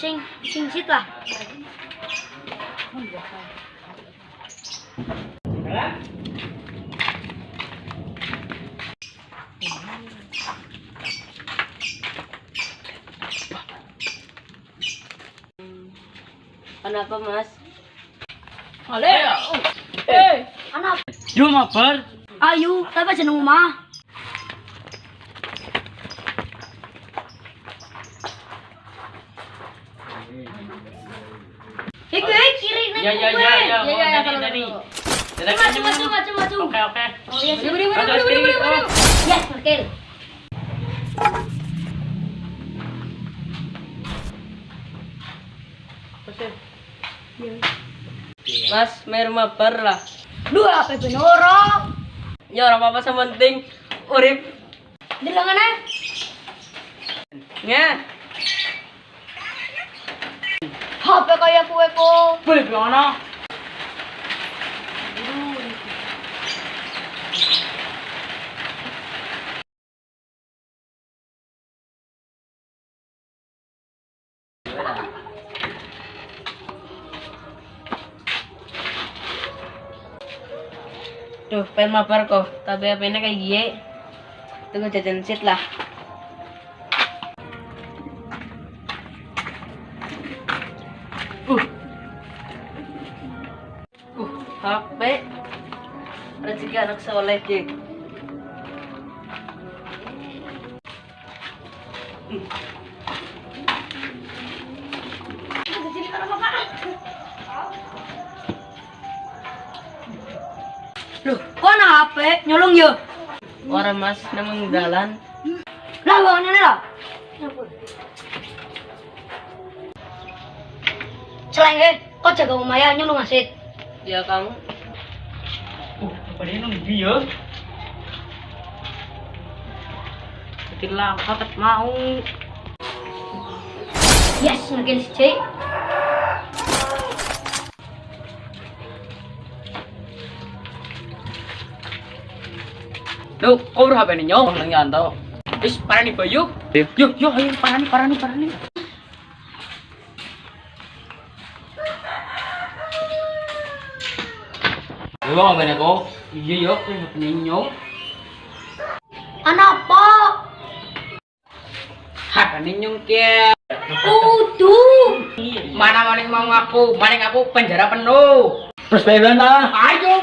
sing sit lah. Kenapa mas? Ale. Anak. Yo mabar. Ayu, tapi jeneng omah. Kiri nih. Ya. Tadi. Maju. Oke. Oh iya, Beri. yes, oke. Mas, mer mabar lah. Dua apa benoro? Ya orang apa sementing urip. Dilangana. Nge. HP kayak kue ko. Boleh gimana? Duh, pengen mabar kok. Tapi HP-nya kayak gini. Tunggu jajan sit lah. HP rezeki anak soleh Jek. Loh, kok ana HP nyolong ya? Orang mas namanya jalan. Lah bawa ini lah. Selain kok jaga umaya nyolong asit. Ya kamu. Apa dia nunggu ya? Jadi langkah tak mau. Yes, mungkin si Cik. Duh, kau udah HP ini nyong nang nyanto. Wis parani bayu. Yuk, ayo parani. Yo, apa nih kok? Iya yo, HP ini nyong. Anak apa? HP ini nyong ke. Tuh. Mana maling mau ngaku penjara penuh. Terus bagaimana? Ayo.